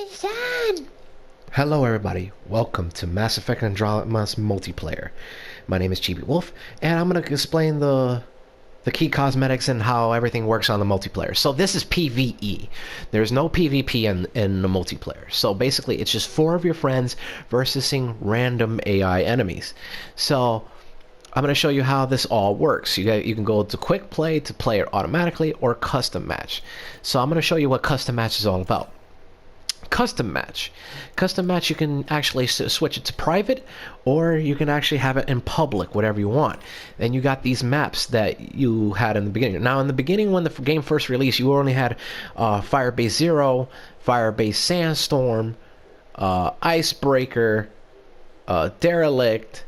Son. Hello everybody, welcome to Mass Effect Andromeda's multiplayer. My name is Chibi Wolf, and I'm going to explain the key cosmetics and how everything works on the multiplayer. So this is PVE. There's no PvP in the multiplayer. So basically it's just 4 of your friends versus random AI enemies. So I'm going to show you how this all works. You can go to quick play to play it automatically or custom match. So I'm going to show you what custom match is all about. Custom match. Custom match, you can actually switch it to private, or you can actually have it in public, whatever you want. Then you got these maps that you had in the beginning. Now, in the beginning, when the game first released, you only had Firebase Zero, Firebase Sandstorm, Icebreaker, Derelict,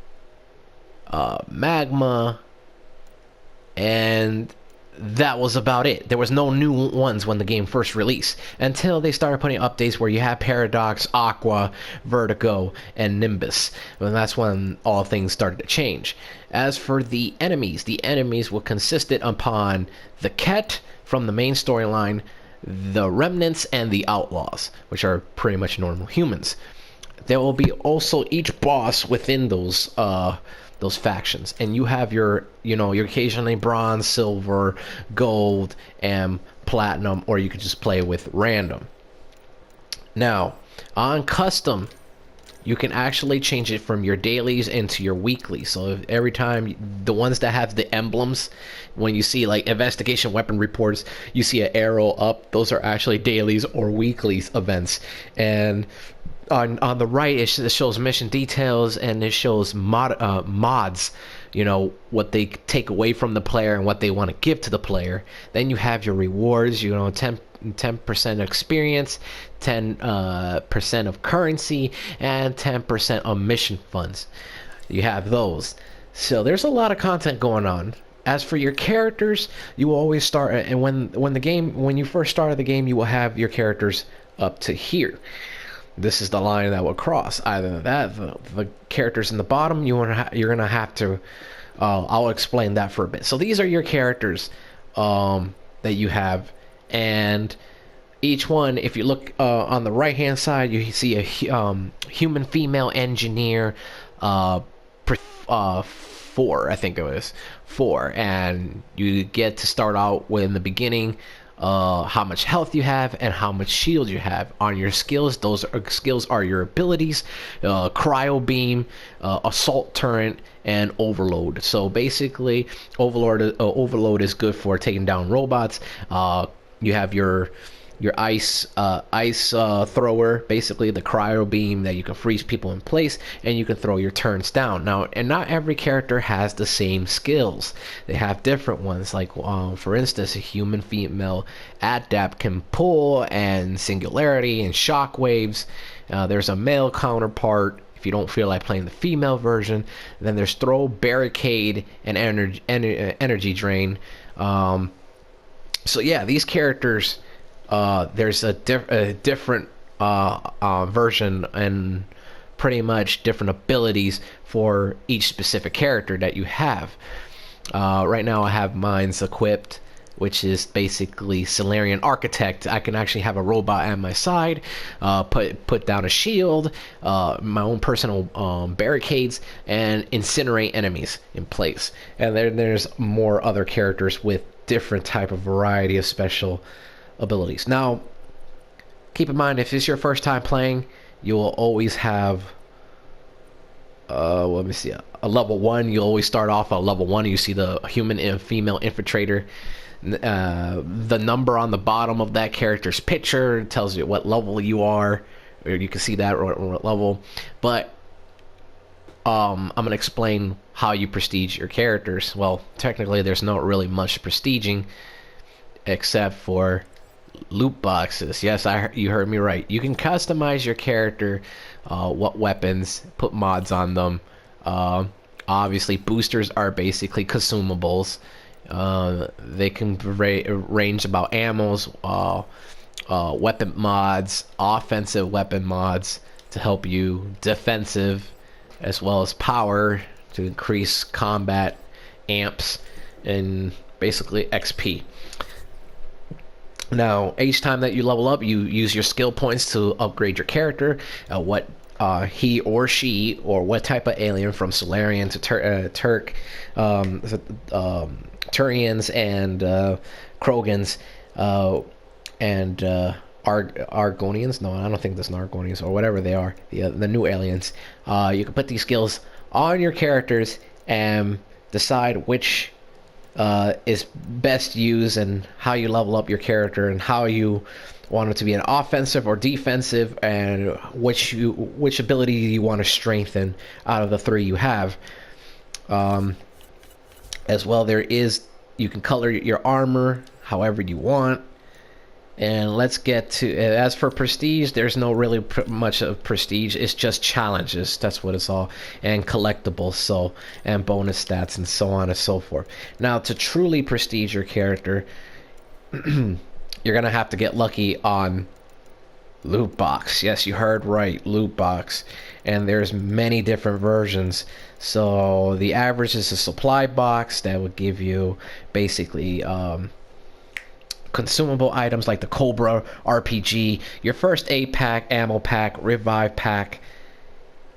Magma, and that was about it. There was no new ones when the game first released until they started putting updates where you have Paradox, Aqua, Vertigo, and Nimbus. And that's when all things started to change. As for the enemies will consist upon the Ket from the main storyline, the Remnants, and the Outlaws, which are pretty much normal humans. There will be also each boss within those factions, and you have your occasionally bronze, silver, gold, and platinum, or you could just play with random. Now, on custom, you can actually change it from your dailies into your weeklies. So if every time, the ones that have the emblems, when you see like investigation weapon reports, you see an arrow up, those are actually dailies or weeklies events. And on the right, it shows mission details, and it shows mods, what they take away from the player and what they want to give to the player. Then you have your rewards, 10% experience, 10% of currency, and 10% of mission funds. You have those. So there's a lot of content going on. As for your characters, you will always start, and when you first started the game, you will have your characters up to here. This is the line that will cross. Either that, the characters in the bottom, you're gonna have to. I'll explain that for a bit. So these are your characters that you have, and each one, if you look on the right hand side, you see a human female engineer, 4, I think it was 4, and you get to start out with in the beginning. How much health you have and how much shield you have. On your skills, skills are your abilities: cryo beam, assault turret, and overload. So basically, overload is good for taking down robots. You have your ice thrower, basically the cryo beam that you can freeze people in place, and you can throw your turns down. Now, and not every character has the same skills. They have different ones. Like for instance, a human female adept can pull and singularity and shockwaves. There's a male counterpart. If you don't feel like playing the female version, then there's throw, barricade, and energy drain. So yeah, these characters. There's a different version and pretty much different abilities for each specific character that you have. Right now I have mine's equipped, which is basically Solarian Architect. I can actually have a robot at my side, put down a shield, my own personal barricades, and incinerate enemies in place. And there's more other characters with different type of variety of special abilities. Now, keep in mind, if it's your first time playing, you will always have let me see, a level 1. You always start off at level 1. You see the human and female infiltrator. The number on the bottom of that character's picture tells you what level you are, or you can see that, or what level. But I'm gonna explain how you prestige your characters. Well, technically there's not really much prestiging except for loot boxes. Yes, you heard me right. You can customize your character, what weapons, put mods on them. Obviously, boosters are basically consumables. They can range about ammos, weapon mods, offensive weapon mods to help you, defensive, as well as power to increase combat amps and basically XP. Now, each time that you level up, you use your skill points to upgrade your character. What he or she, or what type of alien, from Solarian to Turk, um, Turians and Krogans, and Argonians. No, I don't think there's Argonians, or whatever they are, the new aliens. You can put these skills on your characters and decide which is best used, and how you level up your character, and how you want it to be an offensive or defensive, and which ability you want to strengthen out of the three you have. As well, you can color your armor however you want. And let's get to, as for prestige, there's no really much of prestige. It's just challenges. That's what it's all. And collectibles, so, and bonus stats, and so on and so forth. Now, to truly prestige your character, you're going to have to get lucky on loot box. Yes, you heard right, loot box. And there's many different versions. So the average is a supply box that would give you basically consumable items like the Cobra RPG, your first aid pack, ammo pack, revive pack,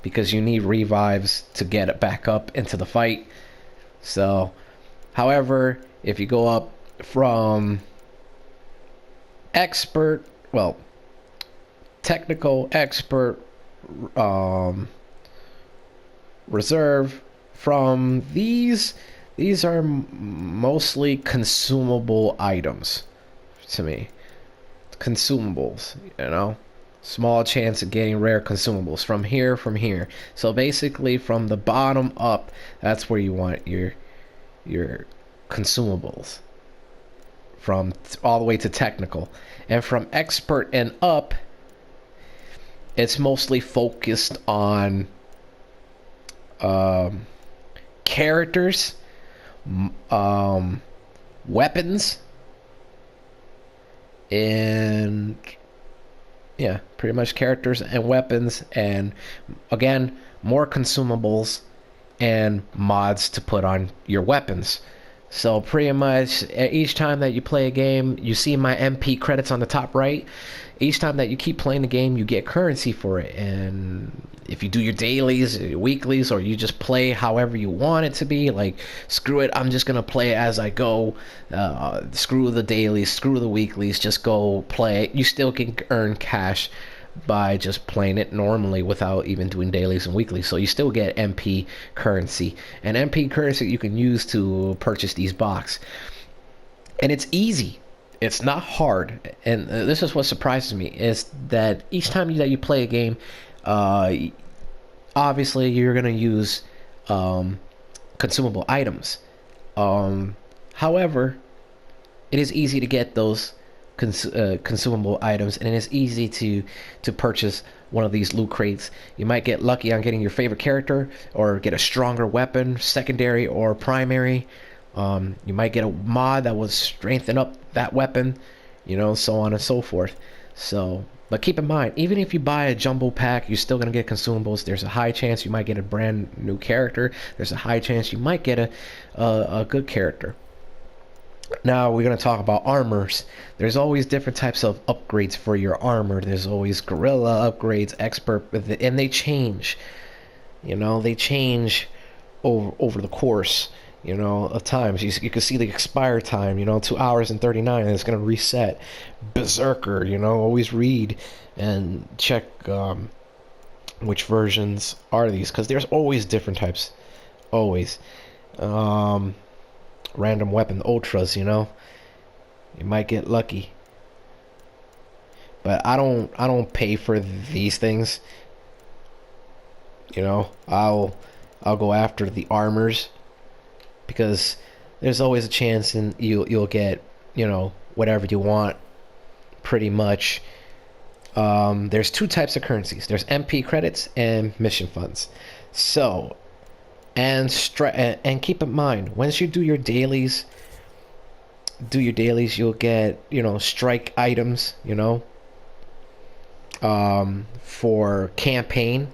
because you need revives to get it back up into the fight. So, however, if you go up from expert, well, technical, expert, reserve, from these are mostly consumable items to me. Consumables, you know, small chance of getting rare consumables from here. So basically, from the bottom up, that's where you want your consumables, from all the way to technical. And from expert and up, it's mostly focused on characters, weapons, and yeah, pretty much characters and weapons, and again, more consumables and mods to put on your weapons. So pretty much each time that you play a game, you see my MP credits on the top right. Each time that you keep playing the game, you get currency for it. And if you do your dailies, your weeklies, or you just play however you want it to be, like, screw it, I'm just gonna play as I go, screw the dailies, screw the weeklies, just go play, you still can earn cash by just playing it normally without even doing dailies and weeklies. So you still get MP currency, and MP currency you can use to purchase these box. And it's easy, it's not hard. And this is what surprises me, is that each time that you play a game, obviously you're gonna use consumable items. However, it is easy to get those consumable items, and it's easy to purchase one of these loot crates. You might get lucky on getting your favorite character, or get a stronger weapon, secondary or primary. You might get a mod that will strengthen up that weapon, you know, so on and so forth. So, but keep in mind, even if you buy a jumbo pack, you're still gonna get consumables. There's a high chance you might get a brand new character. There's a high chance you might get a good character. Now we're going to talk about armors. There's always different types of upgrades for your armor. There's always gorilla upgrades, expert, and they change. You know, they change over the course, you know, of times. You can see the expire time, you know, 2 hours and 39, and it's going to reset. Berserker, you know, always read and check which versions are these, because there's always different types. Always. Random weapon ultras, you know, you might get lucky, but I don't pay for these things, you know. I'll go after the armors, because there's always a chance, and you'll get, you know, whatever you want, pretty much. There's two types of currencies. There's MP credits and mission funds. So, and keep in mind, once you do your dailies, you'll get, you know, strike items, you know, for campaign.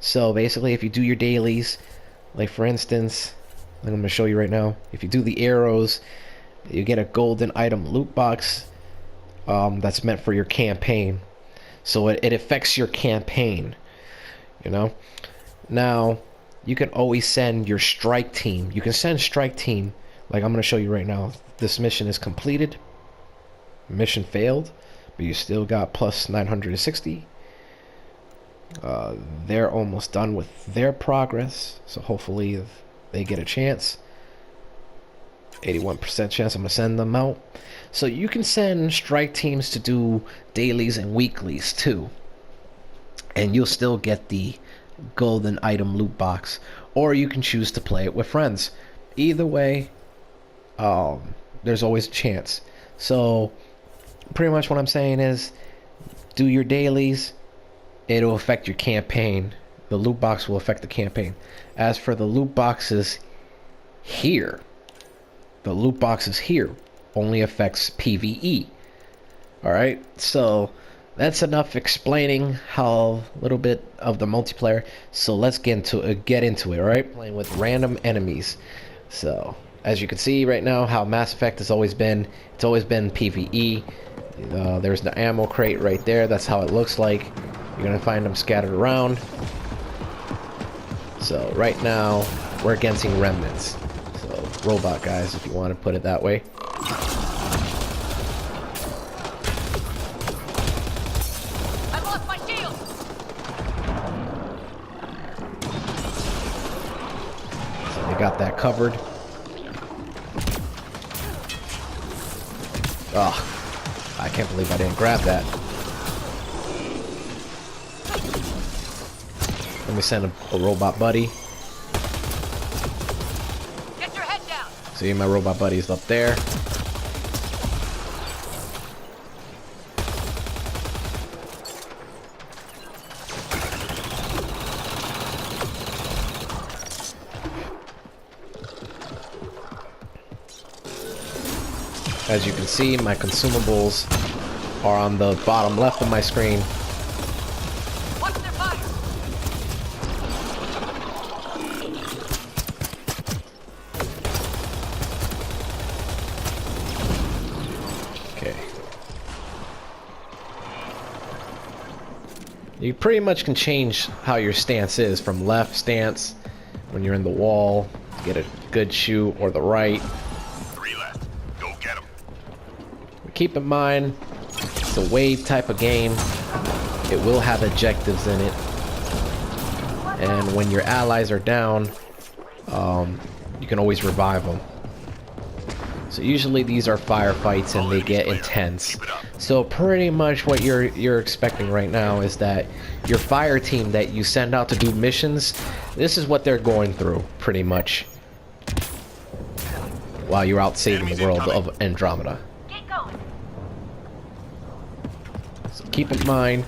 So basically, if you do your dailies, like for instance, I'm going to show you right now, if you do the arrows, You get a golden item loot box that's meant for your campaign. So it affects your campaign, you know? Now, you can always send your strike team. You can send strike team, like I'm going to show you right now. This mission is completed. Mission failed, but you still got plus 960. They're almost done with their progress, so hopefully they get a chance. 81% chance I'm going to send them out. So you can send strike teams to do dailies and weeklies too. And you'll still get the golden item loot box. Or you can choose to play it with friends. Either way, there's always a chance. So pretty much what I'm saying is, do your dailies. It'll affect your campaign. The loot box will affect the campaign. As for the loot boxes here, the loot boxes here only affects PVE. Alright, so that's enough explaining how a little bit of the multiplayer. So let's get into it, alright? Playing with random enemies. So as you can see right now, how Mass Effect has always been, it's always been PVE. There's the ammo crate right there. That's how it looks like. You're gonna find them scattered around. So right now we're against remnants. So robot guys, if you want to put it that way. I lost my shield. So they got that covered. Oh, I can't believe I didn't grab that. Let me send a robot buddy. Get your head down. See, my robot buddy's up there. As you can see, my consumables are on the bottom left of my screen. Watch their fire. Okay. You pretty much can change how your stance is, from left stance when you're in the wall, get a good shoot, or the right. 3 left. Go get them. Keep in mind, it's a wave type of game. It will have objectives in it. And when your allies are down, you can always revive them. So usually these are firefights and they get intense. So pretty much what you're expecting right now is that your fire team that you send out to do missions, this is what they're going through pretty much while you're out saving the world of Andromeda. Get going. So keep in mind,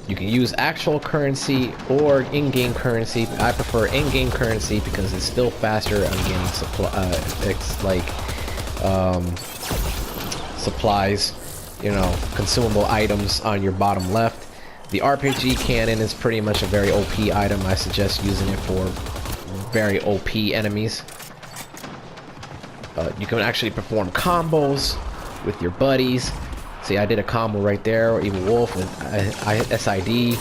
you can use actual currency or in-game currency. I prefer in-game currency because it's still faster on getting supplies, you know, consumable items on your bottom left. The RPG cannon is pretty much a very OP item. I suggest using it for very OP enemies. You can actually perform combos with your buddies. See, I did a combo right there, or even Wolf with SID.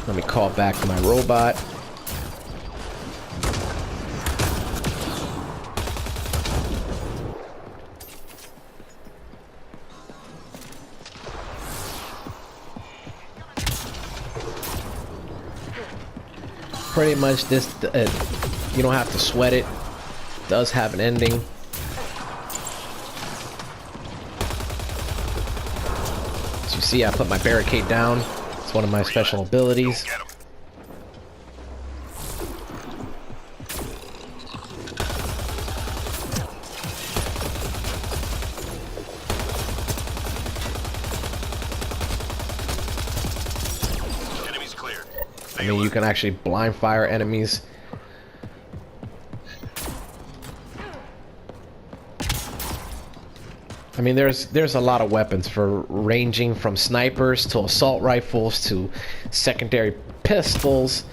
Let me call back to my robot. Pretty much this, you don't have to sweat it. Does have an ending. As you see, I put my barricade down. It's one of my special abilities. Enemies cleared. I mean, you can actually blind fire enemies. I mean, there's a lot of weapons, for ranging from snipers to assault rifles to secondary pistols.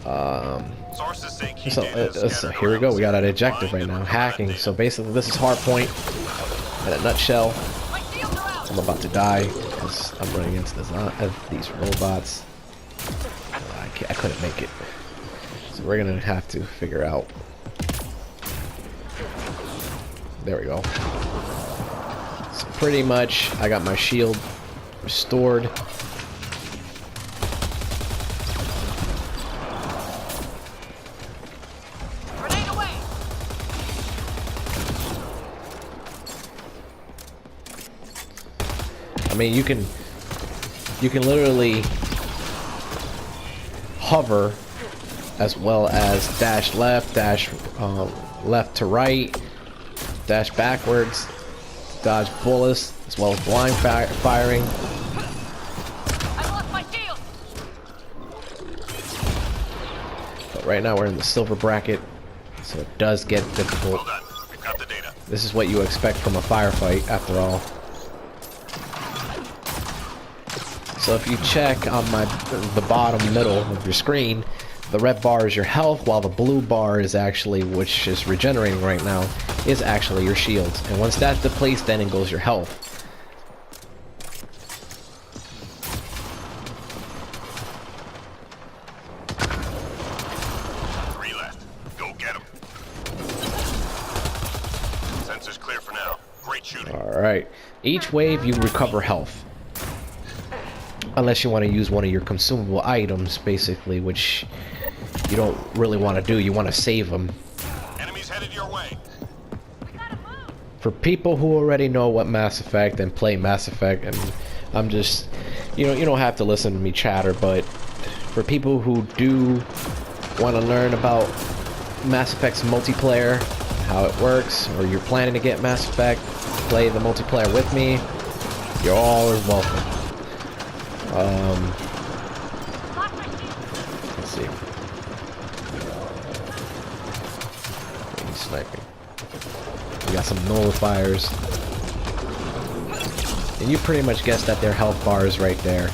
Sources say key So, data is scattered here we go. around We got an the objective right line now. and Hacking. data. So basically, this is hardpoint in a nutshell. My shields are out. I'm about to die because I'm running into these robots. I couldn't make it. So we're gonna have to figure out. There we go. So pretty much, I got my shield restored. Grenade away. I mean, you can literally hover as well as dash left, dash left to right, dash backwards, dodge bullets, as well as blind firing. I lost my shield. But right now we're in the silver bracket, so it does get difficult. Well done. We've got the data. This is what you expect from a firefight, after all. So if you check on the bottom middle of your screen, the red bar is your health, while the blue bar is actually, which is regenerating right now, is actually your shields. And once that depletes, then it goes your health. 3 left. Go get them. Sensors clear for now. Great shooting. Alright. Each wave you recover health. Unless you want to use one of your consumable items, basically, which you don't really want to do. You want to save them. Enemies headed your way. For people who already know what Mass Effect and play Mass Effect, and I'm just, you don't have to listen to me chatter, but for people who do want to learn about Mass Effect's multiplayer, how it works, or you're planning to get Mass Effect, play the multiplayer with me, you're always welcome. Let's see. He's sniping. We got some nullifiers. And you pretty much guessed that their health bar is right there,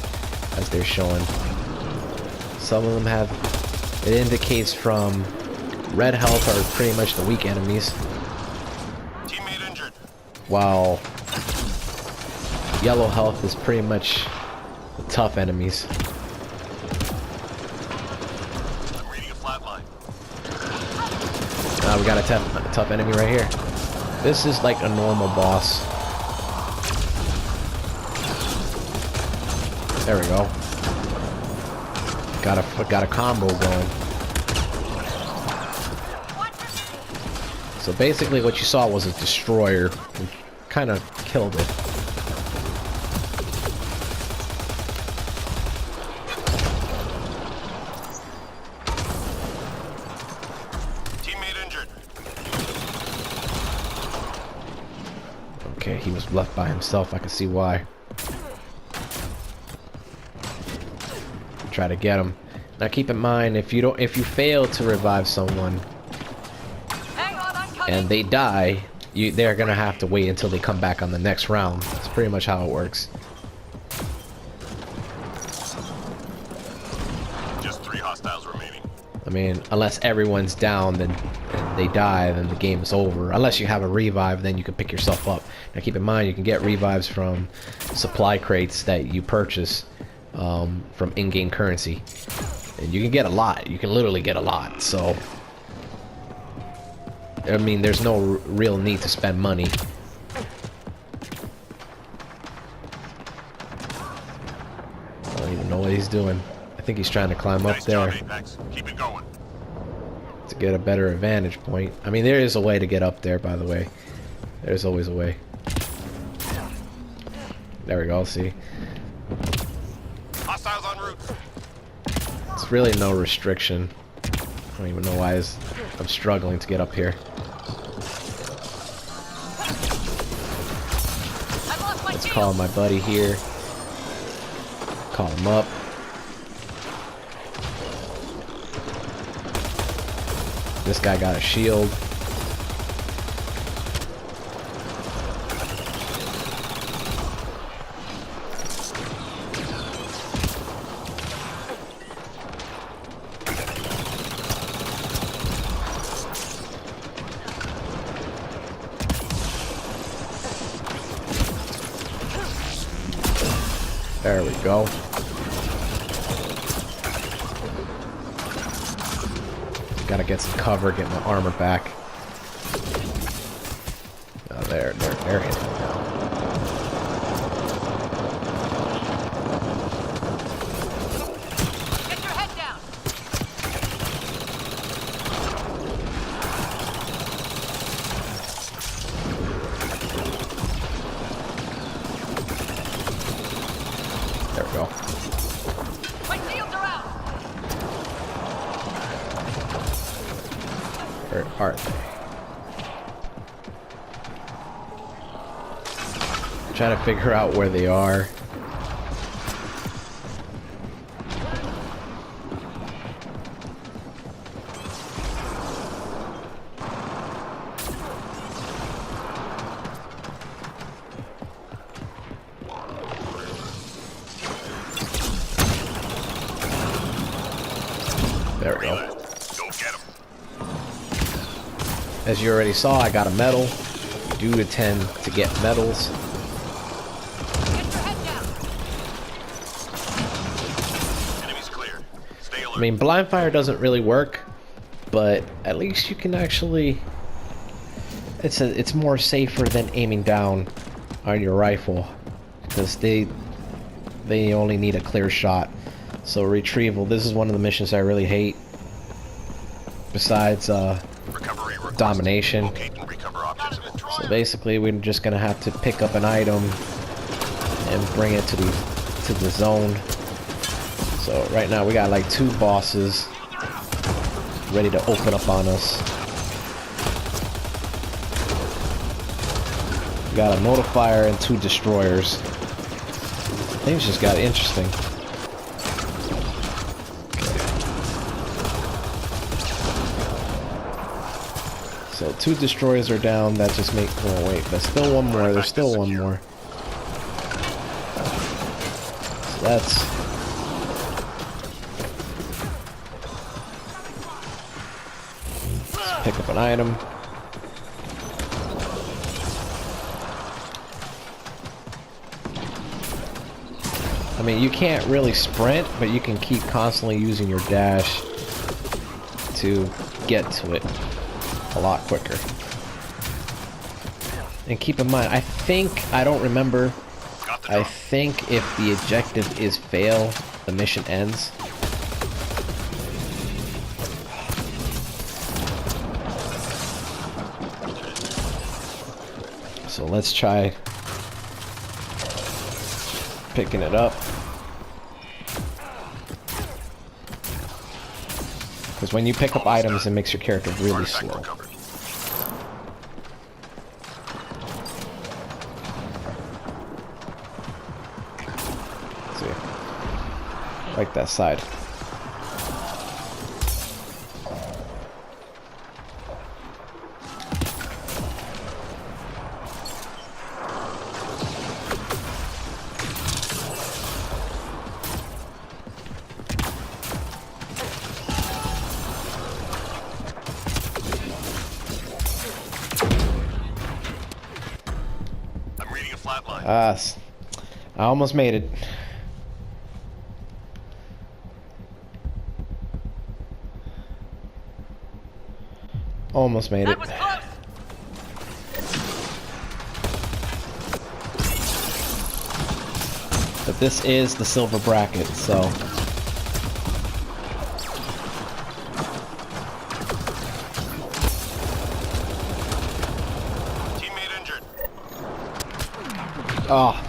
as they're showing. Some of them have, it indicates from red health are pretty much the weak enemies, Teammate injured. while yellow health is pretty much the tough enemies. I'm reading a flat line. We got a tough enemy right here. This is like a normal boss. There we go. Got a combo going. So basically what you saw was a destroyer. We kind of killed it. Teammate injured. Okay, he was left by himself. I can see why. Try to get him. Now keep in mind, if you fail to revive someone Hang on, I'm coming. and they die, they're gonna have to wait until they come back on the next round. That's pretty much how it works. Just 3 hostiles remaining. I mean, unless everyone's down, then they die, then the game is over. Unless you have a revive, then you can pick yourself up. Now keep in mind, you can get revives from supply crates that you purchase from in-game currency. And you can get a lot. You can literally get a lot. So, I mean, there's no real need to spend money. I don't even know what he's doing. I think he's trying to climb up Nice there job, Apex. Keep it going. to get a better vantage point. I mean, there is a way to get up there, by the way. There's always a way. There we go, see? Hostiles en route. It's really no restriction. I don't even know why I'm struggling to get up here. I lost my Let's shield. call my buddy here. Call him up. This guy got a shield. There we go. Gotta get some cover, get my armor back. Oh, they're hitting me now. Get your head down. There we go. My shields are out. Where are they? Trying to figure out where they are. There we go. Go get him. As you already saw, I got a medal. Do tend to get medals. Get your head down. Enemy's clear. Stay alert. I mean, blind fire doesn't really work, but at least you can actually. It's more safer than aiming down on your rifle, because they only need a clear shot. So retrieval, this is one of the missions I really hate. Besides Recovery request. domination. Locate and recover objects of interest. So basically, we're just gonna have to pick up an item and bring it to the zone. So right now we got like 2 bosses ready to open up on us. We got a notifier and 2 destroyers. Things just got interesting. So 2 destroyers are down. That just makes. Oh wait, there's still one more. There's still one more. So that's. Let's pick up an item. I mean, you can't really sprint, but you can keep constantly using your dash to get to it a lot quicker. And keep in mind, I don't remember, Got the I drop. think if the objective is fail, the mission ends. So let's try picking it up. Because when you pick up items, it makes your character really Artifact slow. recovered. Let's see. Like that side. I'm reading a flat line. I almost made it. Almost made it. That was close. But this is the silver bracket, so. Teammate injured. Oh,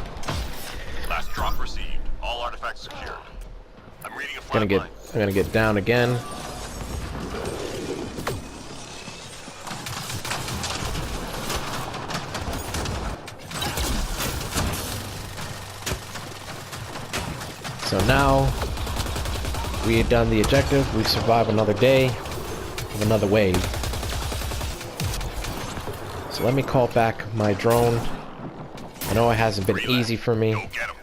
Last drop received. All artifacts secured. I'm reading a flat line. I'm gonna get down again. So now we had done the objective. We survived another day of another wave. So let me call back my drone. I know it hasn't been easy for me. Go get him.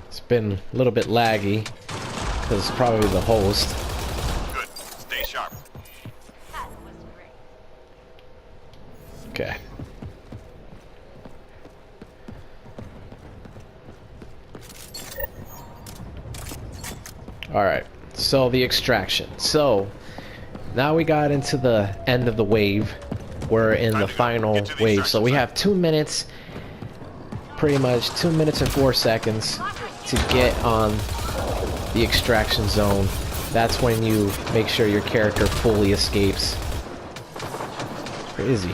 It's been a little bit laggy because it's probably the host. Good. Stay sharp. That was great. Alright, so the extraction. So, now we got into the end of the wave. We're in the final wave. So we have 2 minutes, pretty much 2 minutes and 4 seconds to get on the extraction zone. That's when you make sure your character fully escapes. Crazy.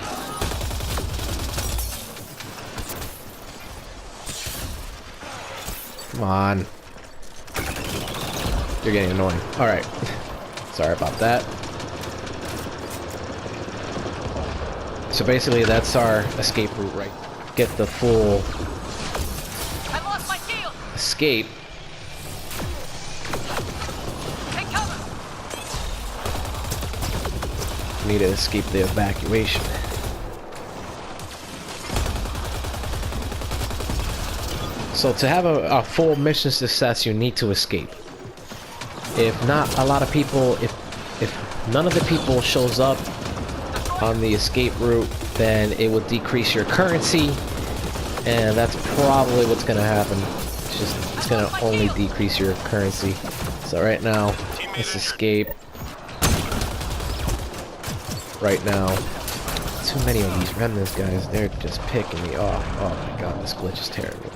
Come on. You're getting annoying. Alright. Sorry about that. So basically that's our escape route, right? Get the full I lost my shield. escape. Take cover. Need to escape the evacuation. So to have a full mission success, you need to escape. If not, a lot of people, if none of the people shows up on the escape route, then it will decrease your currency, and that's probably what's gonna happen. It's gonna only decrease your currency. So right now, let's escape. Right now, too many of these remnants guys, they're just picking me off. Oh my god, this glitch is terrible.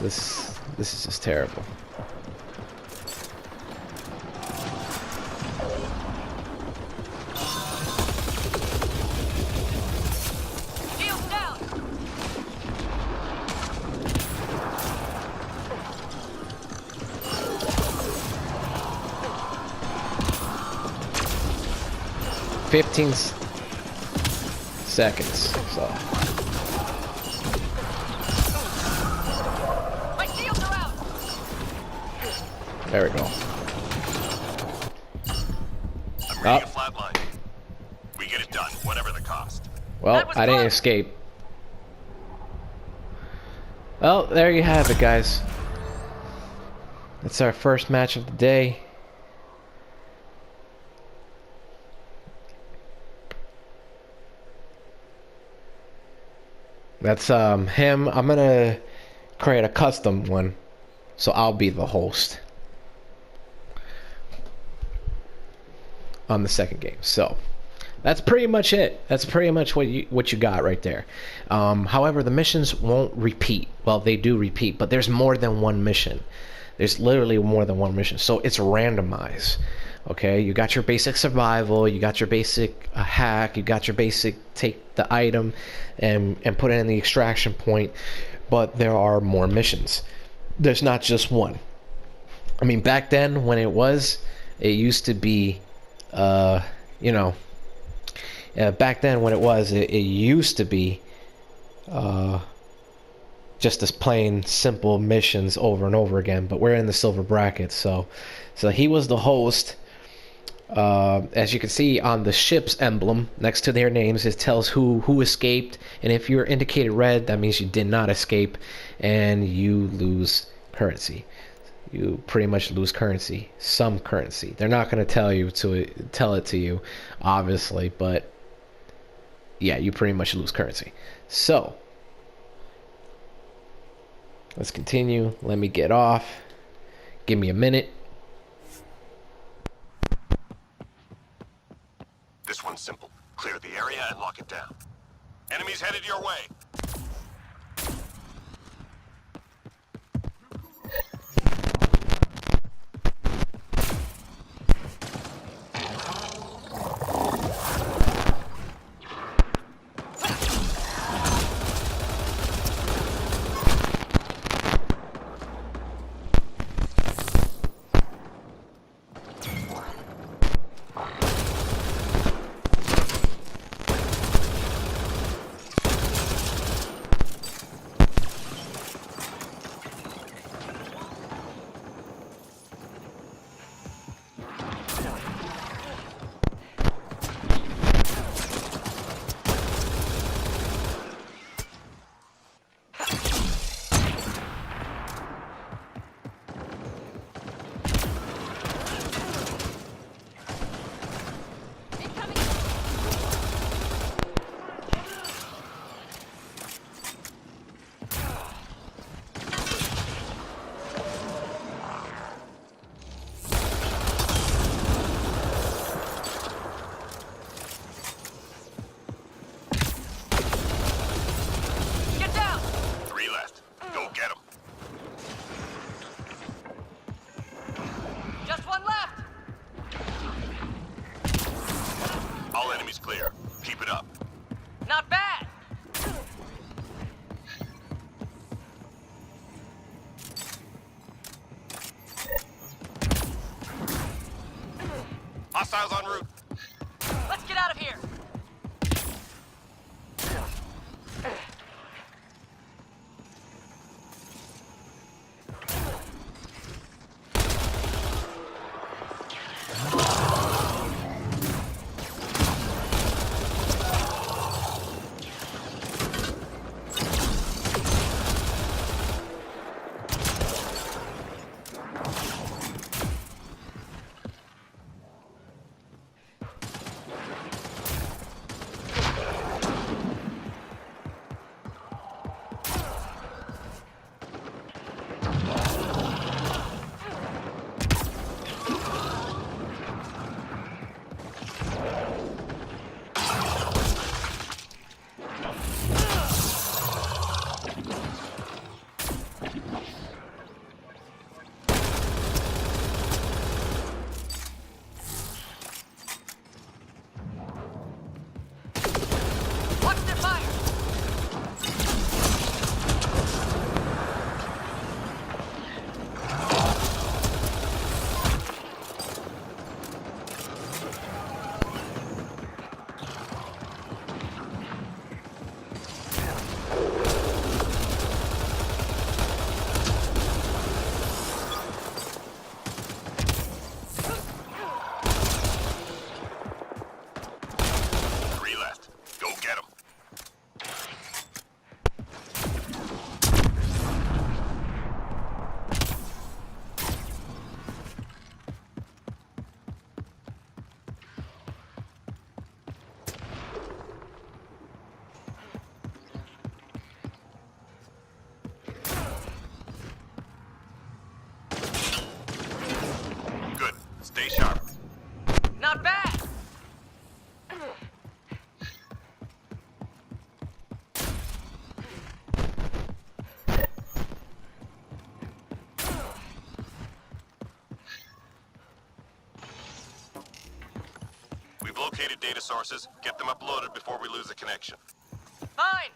This is just terrible. Shields down. Seconds. So My shields are out. there we go. I'm reading a flat line. We get it done, whatever the cost. Well, That was I didn't close. escape. Well, there you have it, guys. It's our first match of the day. That's him. I'm gonna create a custom one, so I'll be the host on the second game. So that's pretty much it. That's pretty much what you got right there. However, the missions won't repeat. Well, they do repeat, but there's more than one mission. There's literally more than one mission, so it's randomized. Okay, you got your basic survival, you got your basic hack, you got your basic take the item and put it in the extraction point, but there are more missions. There's not just one. I mean, back then when it used to be, you know, back then when it used to be just as plain simple missions over and over again, but we're in the silver bracket. So he was the host. As you can see on the ship's emblem next to their names, it tells who escaped, and if you're indicated red, that means you did not escape, and you lose currency. You pretty much lose currency, some currency. They're not going to tell it to you, obviously, but yeah, you pretty much lose currency. So let's continue. Let me get off. Give me a minute. This one's simple. Clear the area and lock it down. Enemies headed your way. Hostiles en route. Let's get out of here. Watch their fire. Three left. Go get them. Good. Stay sharp. Not bad. We've located data sources. Get them uploaded before we lose the connection. Fine.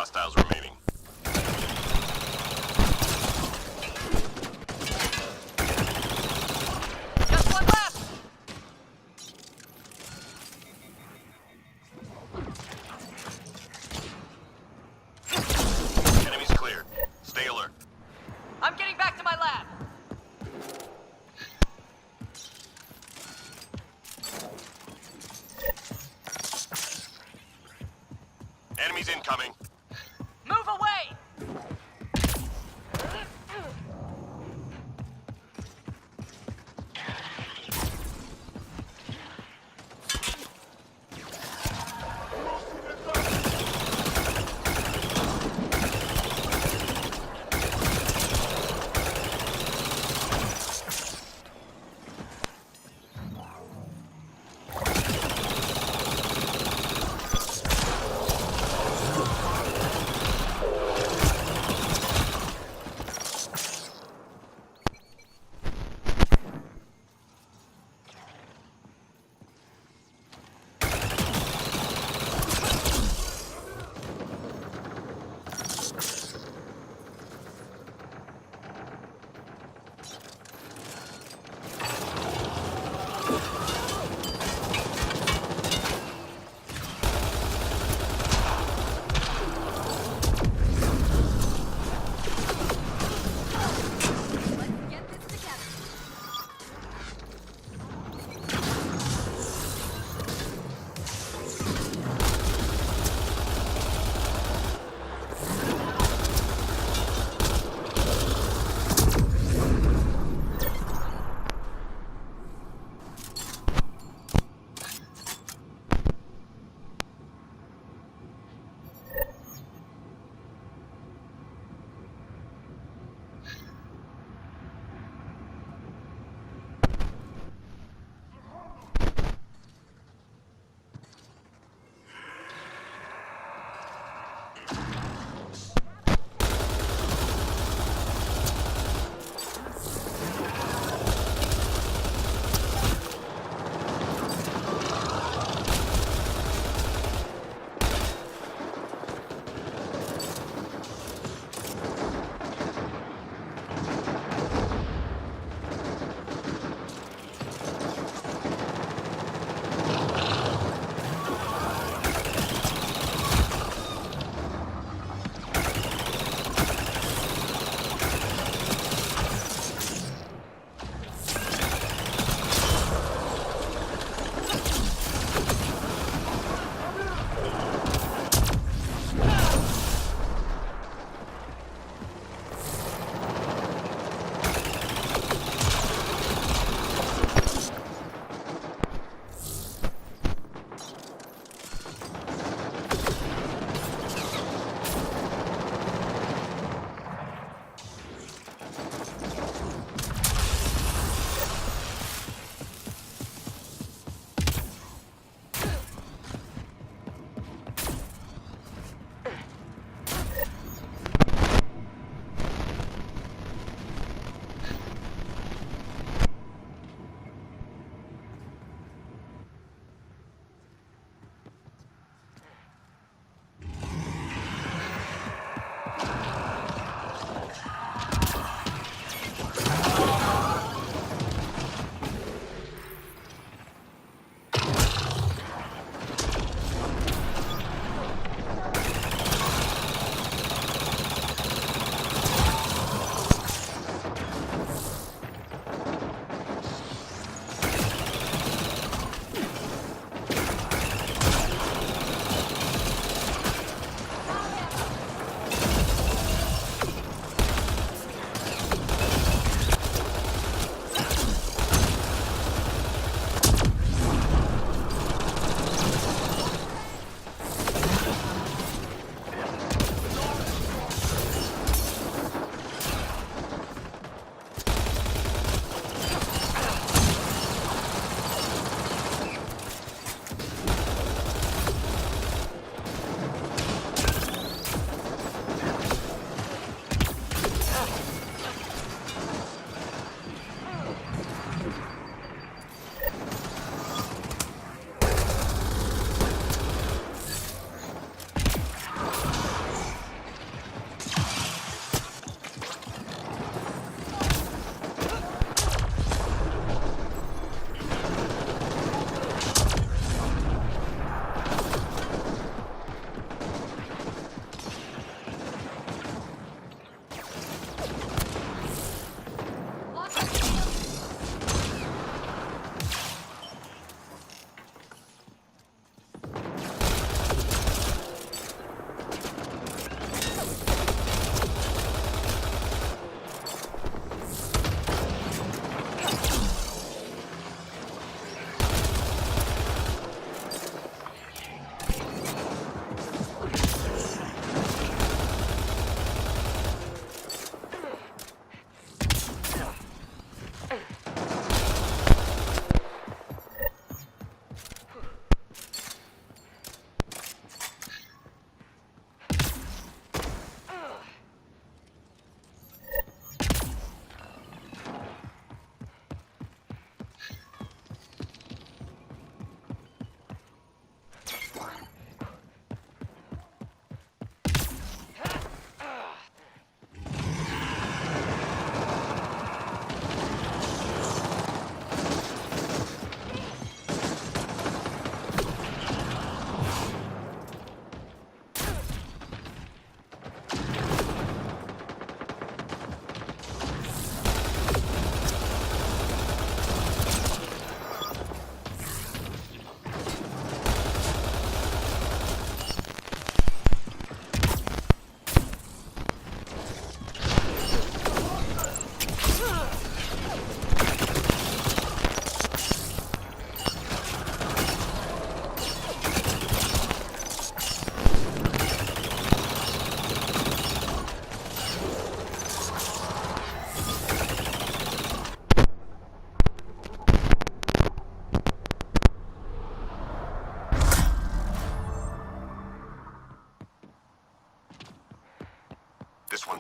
hostiles remaining. Just one left. Enemies cleared. Stay alert. I'm getting back to my lab. Enemies incoming. Move away.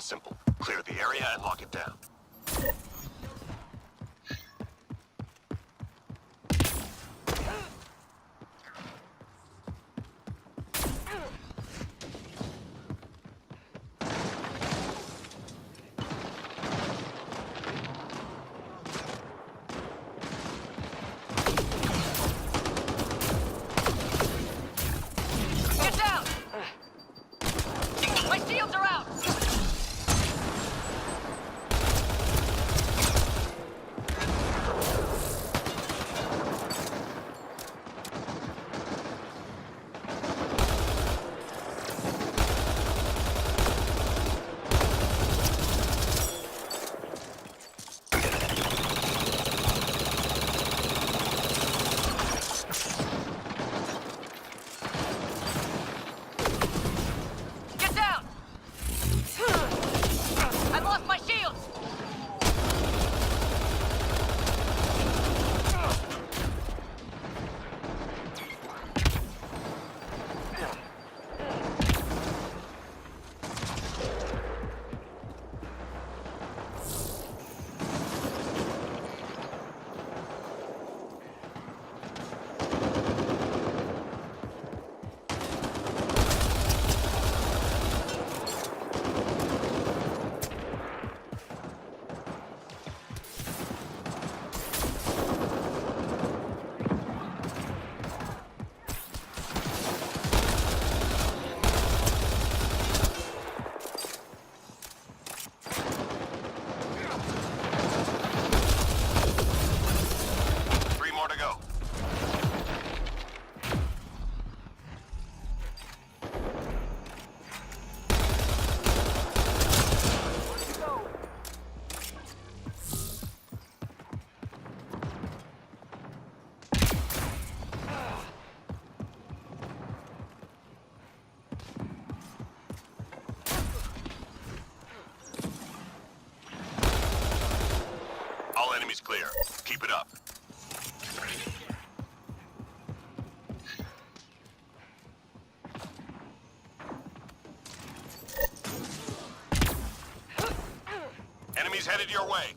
Mission's simple. Clear the area and lock it down. Get down! My shields are out! Get down! I lost my shields! Three more to go. All enemies clear. Keep it up. Enemies headed your way.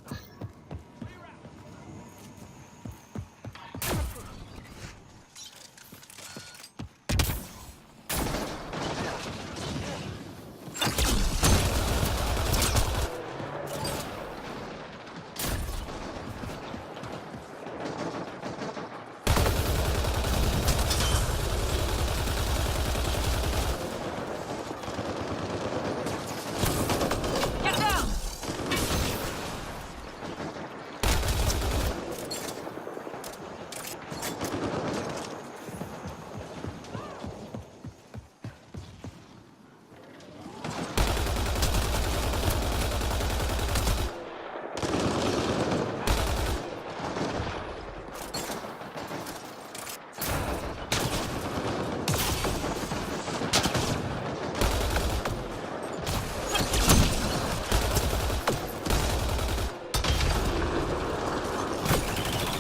Get down!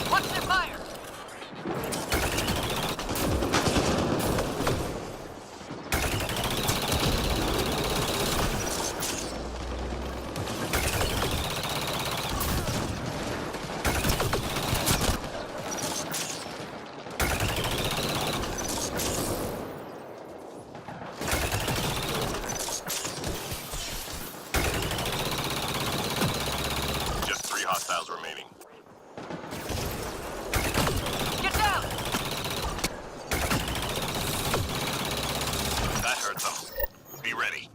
Watch their fire! Just 3 hostiles remaining. Get down! That hurt them. Be ready.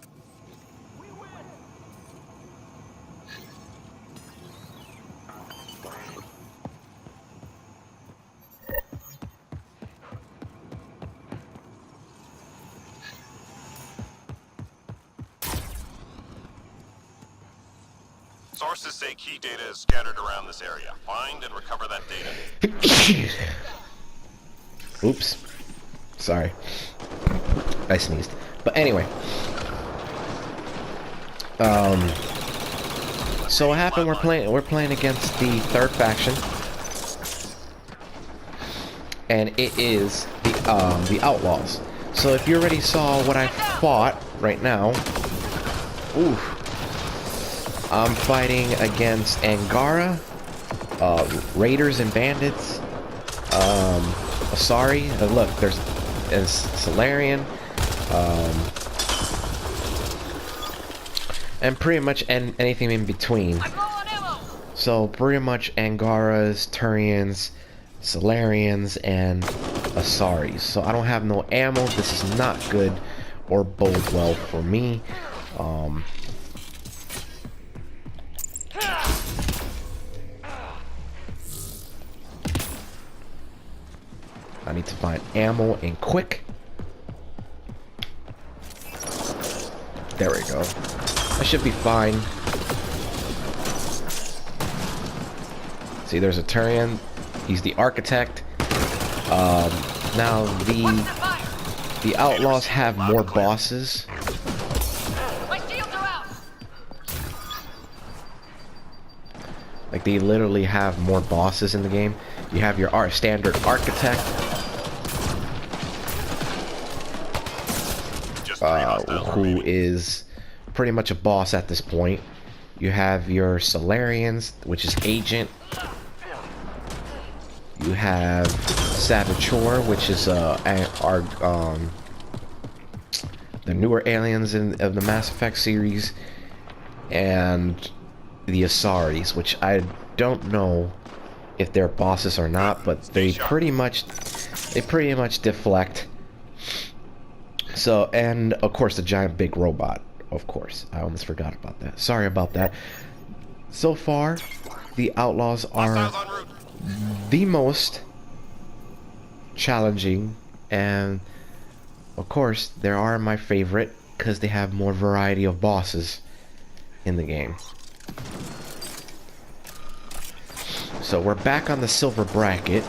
Sources say key data is scattered around this area. Find and recover that data. Oops. Sorry. I sneezed. But anyway. So what happened? We're playing against the third faction. And it is the Outlaws. So if you already saw what I fought right now, oof, I'm fighting against Angara, Raiders and Bandits, Asari. Look, there's Solarian, and pretty much anything in between. I'm low on ammo. So pretty much Angaras, Turians, Solarians, and Asaris. So I don't have no ammo. This is not good or bode well for me. I need to find ammo and quick. There we go. I should be fine. See, there's a Turian. He's the architect. Now the outlaws have more bosses. My shields are out. Like, they literally have more bosses in the game. You have your standard architect, who is pretty much a boss at this point. You have your Solarians, which is agent. You have Saboteur, which is the newer aliens of the Mass Effect series, and the Asaris, which I don't know if they're bosses or not, but they pretty much deflect. So, and of course the giant big robot. Of course, I almost forgot about that. Sorry about that. So far, the outlaws are the most challenging, and of course they are my favorite because they have more variety of bosses in the game. So we're back on the silver bracket.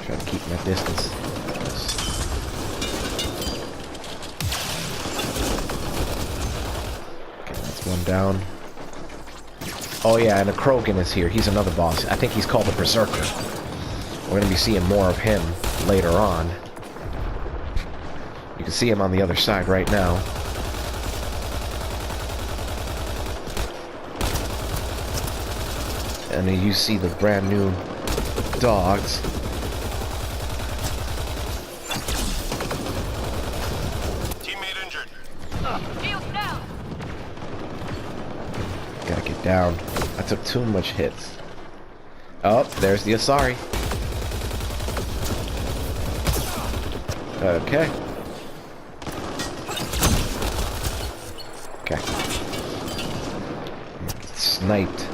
Try to keep my distance. Okay, that's one down. Oh yeah, and a Krogan is here. He's another boss. I think he's called the Berserker. We're gonna be seeing more of him later on. You can see him on the other side right now. And then you see the brand new dogs. Teammate injured. Shields down. Gotta get down. I took too much hits. Oh, there's the Asari. Okay. Okay. Sniped.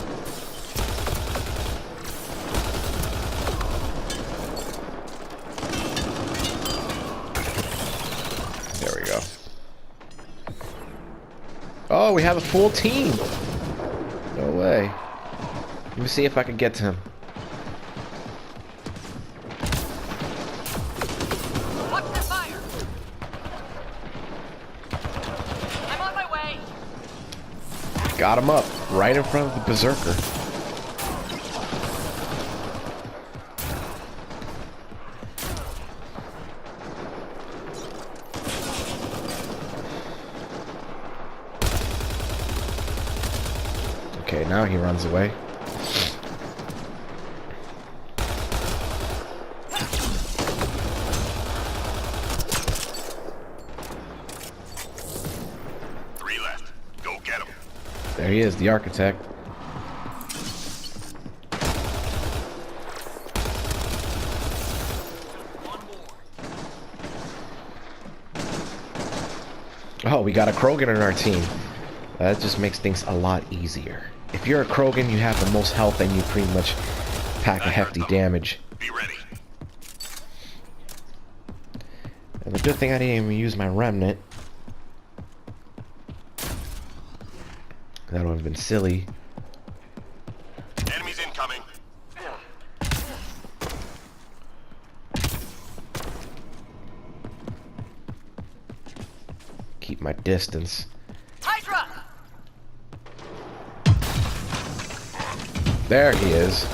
There we go. Oh, we have a full team. No way. Let me see if I can get to him. Watch the fire. I'm on my way. Got him up right in front of the Berserker. Okay, now he runs away. There he is, the architect. Oh, we got a Krogan in our team. That just makes things a lot easier. If you're a Krogan, you have the most health and you pretty much pack a hefty damage. Be ready. And the good thing I didn't even use my remnant. That would have been silly. Enemies incoming. Keep my distance. Hydra! There he is.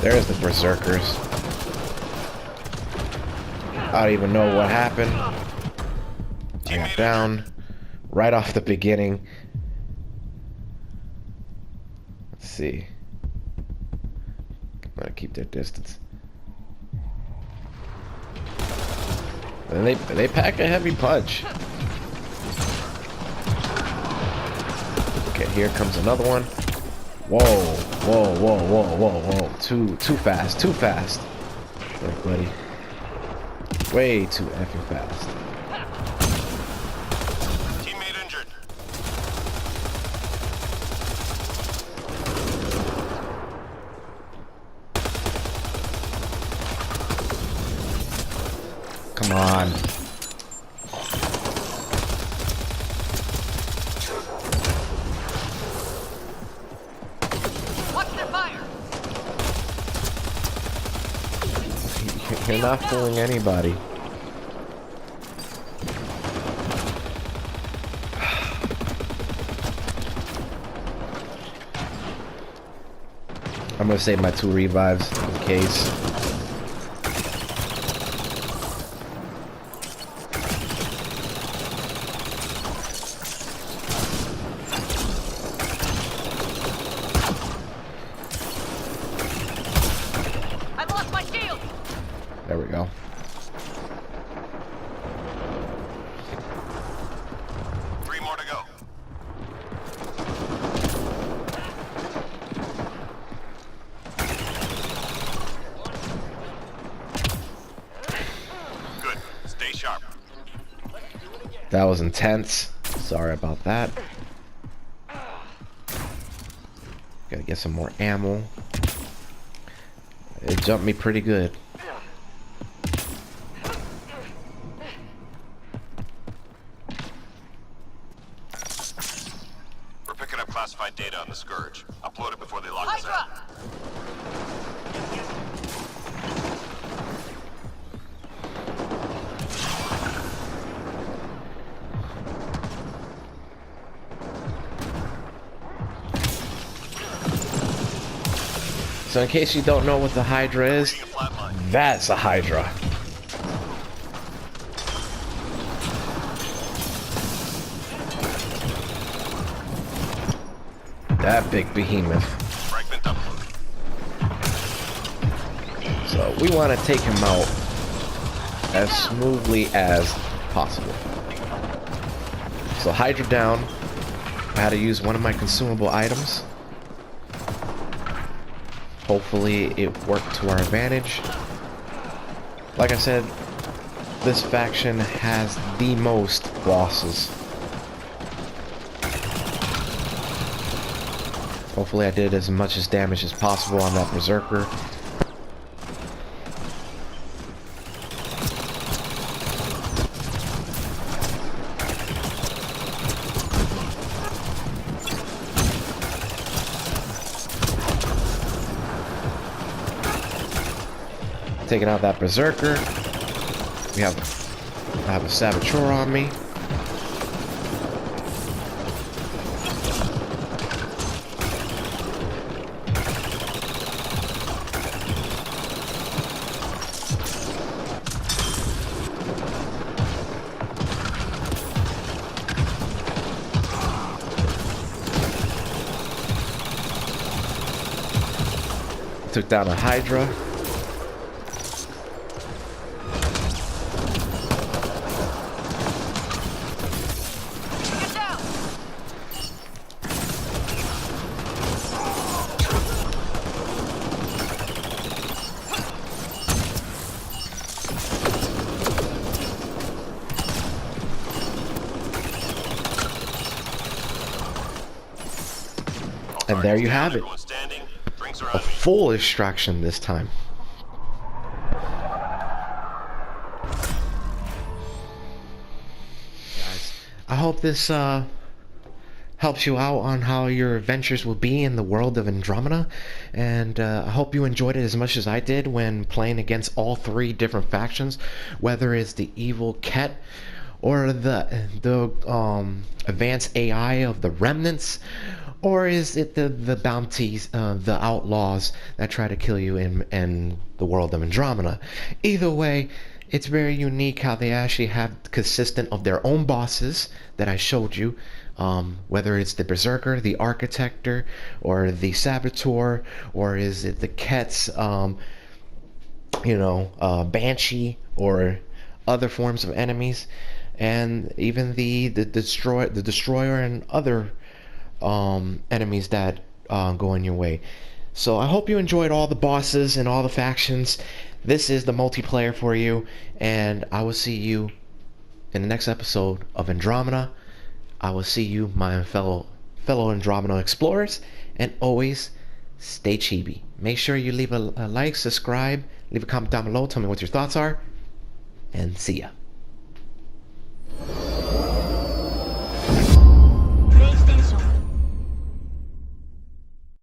There's the berserkers. I don't even know what happened. I got down right off the beginning. Let's see. I'm gonna keep their distance. And they pack a heavy punch. Okay, here comes another one. Whoa, whoa, whoa, whoa, whoa, whoa. Too fast, too fast. Look, buddy. Way too effing fast. Teammate injured. Come on. Watch their fire. You're not fooling anybody. I'm gonna save my 2 revives in case. I lost my shield. There we go. Three more to go. Good. Stay sharp. That was intense. Sorry about that. Gotta get some more ammo. It jumped me pretty good. We're picking up classified data on the Scourge. Upload it before they lock us out. Hydra. So in case you don't know what the Hydra is, Reading a flatline. that's a Hydra. That big behemoth. Fragment upload. So we want to take him out as smoothly as possible. So Hydra down. I had to use one of my consumable items. Hopefully it worked to our advantage. Like I said, this faction has the most bosses. Hopefully I did as much as damage as possible on that berserker. Taking out that berserker. I have a saboteur on me. Took down a Hydra. Get down. And there you have it. Everyone standing. Drinks are A on me. full extraction this time. Guys, I hope this helps you out on how your adventures will be in the world of Andromeda, and I hope you enjoyed it as much as I did when playing against all 3 different factions, whether it's the evil Ket or the advanced AI of the Remnants, Or is it the bounties, the outlaws that try to kill you in the world of Andromeda? Either way, it's very unique how they actually have consistent of their own bosses that I showed you. Whether it's the Berserker, the Architector, or the Saboteur, or is it the Ket's, Banshee, or other forms of enemies, and even the Destroyer and other enemies that go in your way. So I hope you enjoyed all the bosses and all the factions. This is the multiplayer for you, and I will see you in the next episode of Andromeda. I will see you, my fellow Andromeda explorers, and always stay chibi. Make sure you leave a like, subscribe, leave a comment down below, tell me what your thoughts are, and see ya.